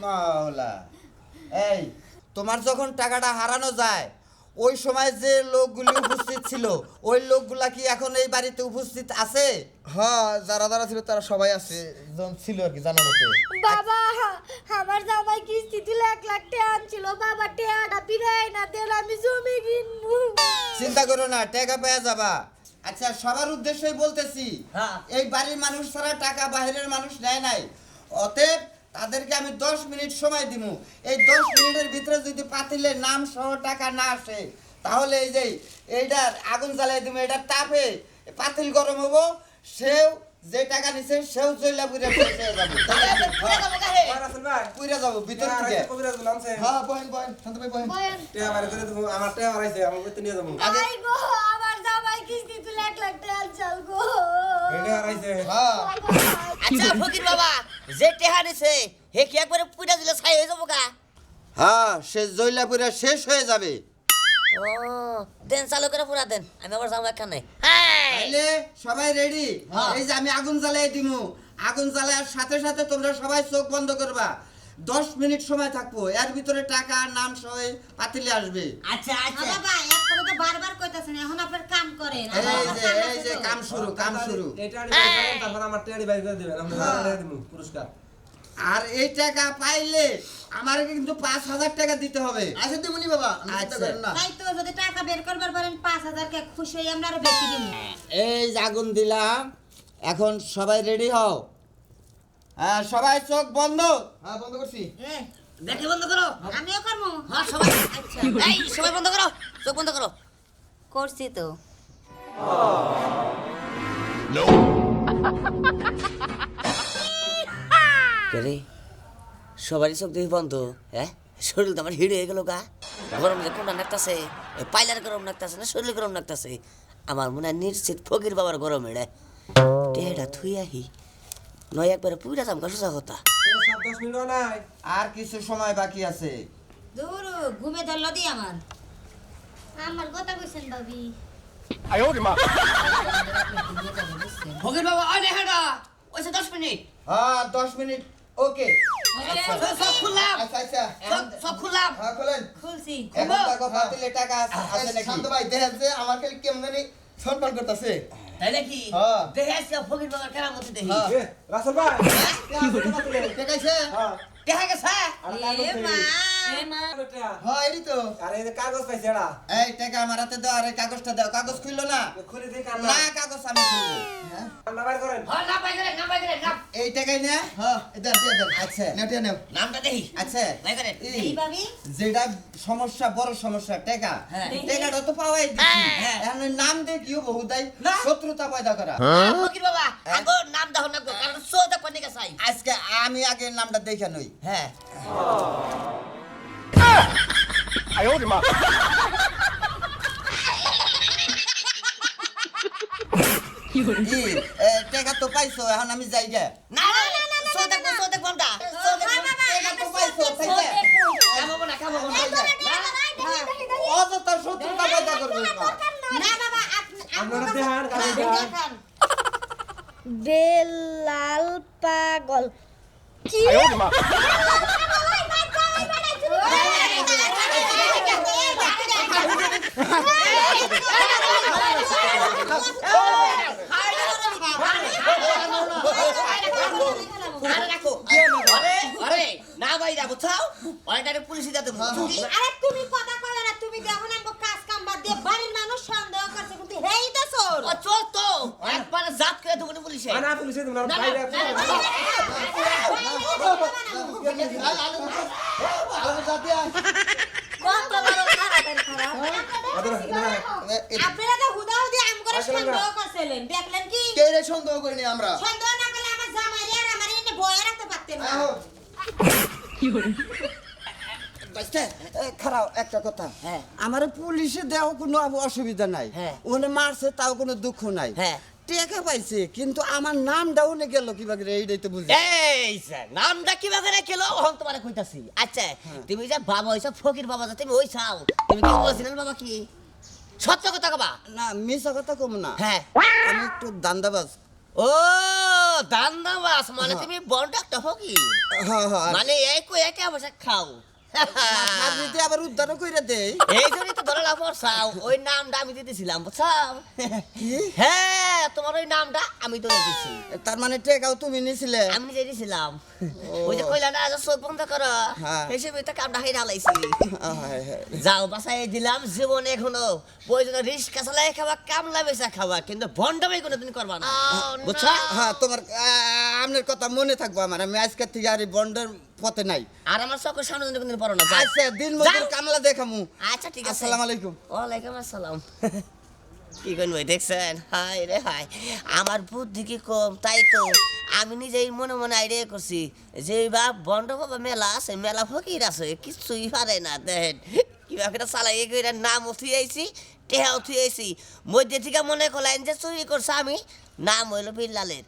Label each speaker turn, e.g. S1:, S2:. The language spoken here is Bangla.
S1: মাওলা এই তোমার যখন টাকাটা হারানো যায় ওই সময় যে লোকগুলি উপস্থিত ছিল ওই লোকগুলা কি এখন এই বাড়িতে উপস্থিত আছে?
S2: হ্যাঁ যারা যারা ছিল তারা সবাই আছে ছিল আর কি জানার মতে।
S3: বাবা আমার জামাই কিস্তি দিল 1 লাখ টাকা আনছিল বাবা টাকাটা ফিরাই না দেন আমি জমি কিনবো।
S1: চিন্তা করো না টাকা পেয়ে যাবা। আচ্ছা সবার উদ্দেশ্যই বলতেছি এই বাড়ির মানুষ ছাড়া টাকা বাইরের মানুষ নেয় নাই, অতএব তাদেরকে আমি 10 মিনিট সময় দিব। এই 10 মিনিটের ভিতরে যদি পাতিলের নাম সহ টাকা না আসে তাহলে এই যে এইটার আগুন জ্বালাই দিব, এটার তাপে পাতিল গরম হবো, সেও যে টাকা নিছে সেও জইলা পুরে শেষ হয়ে যাবে। পুরে যাবো ভিতর থেকে। হ্যাঁ বহেন বহেন শান্ত ভাই বহেন।
S2: আমার টাকা হারাইছে আমি কইতে নিয়ে যাবো।
S3: আই গো আমার জামাই কিস্তি দিল 1 লাখ টাকা আনছিল গো।
S2: এটা হারাইছে।
S1: হ্যাঁ
S4: আচ্ছা ফকির বাবা যে টেহা নিছে হে কি একবারে পুইটা দিলে ছাই হয়ে যাবো কা?
S1: হ্যাঁ সে জইলা পুরে শেষ হয়ে যাবে।
S4: ও দেন চালু করে পুরা দেন, আমি আবার যাবো এখানে।
S1: তাইলে সবাই রেডি? এই যে আমি আগুন জ্বালাই দিমু, আগুন জ্বালার সাথে সাথে তোমরা সবাই চোখ বন্ধ করবা। 10 মিনিট সময় থাকবো, এর ভিতরে টাকা নাম সহ পাতিলে আসবে।
S4: আচ্ছা আচ্ছা
S5: বাবা এক কথা তো বারবার কইতাছেন এখন আপনার কাম করেন।
S1: এই যে কাম শুরু কাম শুরু।
S2: এটা তারপর আমার টাকা বাইর করে দিবেন, আমরা টাকা দেব পুরস্কার।
S1: আর এই টাকা পাইলে আমার কিন্তু 5000 টাকা দিতে হবে।
S2: আচ্ছা দেবনি বাবা, চিন্তা করেন না।
S5: তাই তো যদি টাকা বের করবার পারেন 5000 কে খুশি হই আমরা আরো বেশি দিব।
S1: এই যে আগুন দিলাম, এখন সবাই রেডি হও। হ্যাঁ সবাই চোখ বন্ধ।
S2: হ্যাঁ বন্ধ করছি।
S4: দেখি বন্ধ করো।
S5: আমিও করব।
S4: হ্যাঁ সবাই আচ্ছা এই সবাই বন্ধ করো, চোখ বন্ধ করো।
S5: করছি তো।
S4: রে সবারই চোখ দেখি বন্ধ। হ্যাঁ শরীর তো আমার হিড়ে হয়ে গেল গা। গরম যে কোনটা নাকতাছে, পাইলার গরম নাকতাছে না শরীর গরম নাকতাছে? আমার মনে হয় নিশ্চিত ফকির বাবার গরম এড়ে টেহা থুই আহি নয় একবারে পুইরা যাম সোজা কথা।
S2: 10 মিনিট নাই।
S1: আর কিছু সময় বাকি আছে।
S5: দূর ঘুমে ধরল দি আমার।
S3: আমার কথা কইছেন ভাবি।
S4: ফকির বাবা ওই দেখাটা ওইসে 10 মিনিট।
S1: হ্যাঁ 10 মিনিট ওকে।
S4: সব খুললাম,
S1: আচ্ছা আচ্ছা
S4: সব খুললাম।
S1: হ্যাঁ খোলেন।
S5: খুলছি।
S1: এখন টাকা পাতিলে টাকা আছে নাকি?
S2: শান্ত ভাই দেখেন যে আমার খালি কেমন জানি সম্মান করতেছে।
S4: তাই নাকি?
S2: হ্যাঁ।
S4: দেখে আসছে ফকির বাবার কেরামতি দেখি।
S2: রাসেল ভাই দেখাইছে। হ্যাঁ
S4: দেখা গেছে?
S5: এ মা
S2: হ্যাঁ এডি তো। আরে এই কাগজ পাইছে এডা।
S1: এই টাকা আমার হাতে দাও, আর এই কাগজটা দাও। কাগজ খুললো না?
S2: খুলে দেই
S1: না কাগজ আমি খুলবো। হ্যাঁ
S2: কান্না বাইর করেন।
S4: হ্যাঁ না পাই গেলে না পাই গেলে না।
S1: এই টাকাই না?
S2: হ্যাঁ দেন দেন।
S1: আচ্ছা
S2: নেটিয়া নেও।
S4: নামটা দেখি।
S1: আচ্ছা
S4: ভাই করেন।
S1: এই
S5: ভাবি
S1: যেটা সমস্যা বড় সমস্যা টাকা,
S4: হ্যাঁ।
S1: টাকাটা তো পাওয়াই দিছি।
S4: হ্যাঁ।
S1: এখন ওই নাম দিয়ে কি হবো হুদাই
S4: না।
S1: শত্রুতা পয়দা করা।
S4: ফকির বাবা আগো নাম দাও না গো, কারণ সোদা কোনে গেছাই।
S1: আজকে আমি আগে নামটা দেখে নই।
S4: হ্যাঁ
S1: টাকা তো পাইছো, এখন আমি যাই গে।
S4: না না না সোদা কোনটা? সোদা
S1: টাকা তো পাইছো, তাই না?
S4: খাবো না খাবো না।
S1: অযথা শত্রুতা পয়দা করবে না।
S5: না বাবা
S2: আপনারা দেখান কাগজ দেখান।
S3: বেলাল পাগল কি
S4: আরে রাখো। আরে না ভাই না বুঝাও অনেকটা পুলিশ দিতে দেবো।
S5: আরে তুমি কথা কইবে না তুমি দেখো না কাজ কাম বাদ দিয়ে বাড়ির মানুষ সন্দেহ করছে কিন্তু হেই তো চোর।
S4: ও চোর তো একবার জাত করে দেবো পুলিশে।
S2: না পুলিশে তোমরা
S4: না, না।
S2: বাইরে
S5: কত বড় খারাপের খারাপ। আপনারা তো হুদাহুদি আম করে সন্দেহ করছিলেন দেখলেন কি?
S2: কে রে সন্দেহ করিনি আমরা।
S5: সন্দেহ না করলে আমার জামাইরে আর আমার এনে বয়ে রাখতে পারতেন না।
S1: খারাপ একটা কথা,
S4: হ্যাঁ।
S1: আমার পুলিশে দেওয়া কোনো অসুবিধা নাই,
S4: হ্যাঁ।
S1: ওনে মারছে তাও কোনো দুঃখ নাই,
S4: হ্যাঁ।
S1: টাকা পাইছে, কিন্তু আমার নাম ডাউনে গেল কিভাবে এইটাই তো বুঝি।
S4: এই স্যার নামটা কিভাবে রেখেলো হন তোমারে কইতাছি। আচ্ছা তুমি যে বাবা হইছো ফকির বাবা যে তুমি হইছাও তুমি কি বলছিলেন বাবা কি সত্য কথা কবা?
S1: না মিছা কথা কম না,
S4: হ্যাঁ
S1: আমি একটু দান্দাবাজ।
S4: ও দান্দাবাস মানে তুমি বন্ড একটা ফকির
S2: হ্যাঁ হ্যাঁ
S4: মানে এই কই এটা বসে খাও
S2: আপনি আবার উদ্ধারও কইরা দেই
S4: এই জন্যই তো ধরলা পড়ছাও ওই নামটা আমি দিতেছিলাম বুঝছাও হ্যাঁ তোমার ওই নামটা আমি তো দিতেছি
S2: তার মানে টেকাও তুমি নিছিলে
S4: আমি নিজে দিছিলাম ওই যে কইলা না যে চোখ বন্ধ করো
S2: হ্যাঁ।
S4: হিসেবে তো কামটা হাই ঢালাইছি
S2: হায় হায়।
S4: যাও বাসায় দিলাম জীবনে এখনো প্রয়োজনে রিস্কা চালাই খাবা কামলা বেচা খাবা কিন্তু ভন্ডামি কোনোদিন করবা না বুঝছো
S2: হ্যাঁ তোমার আপনার কথা মনে থাকবো আমার আমি আজকের থেকে আর এই বন্ডের পথে নাই
S4: আর আমার চোখের সামনে যেন কোনদিন পড়ো না যাও।
S2: আচ্ছা দিন মজুর
S4: যাও।
S2: কামলা দেখামু
S4: আচ্ছা ঠিক আছে
S2: আসসালামু আলাইকুম
S4: ওয়ালাইকুম আসসালাম কি করেন ভাই দেখছেন হাই রে হাই আমার বুদ্ধি কি কম তাই তো আমি নিজেই মনে মনে আইডিয়া করছি যে বাপ বন্ড বাবা মেলা আছে মেলা ফকির আছে কিছুই পারে না দেখেন কিভাবে এটা চালাই এর নাম উঠি আইছি টেহা উঠি আইছি মধ্যে থেকে মনে করলেন যে চুরি করছে আমি নাম হইল বিল্লালের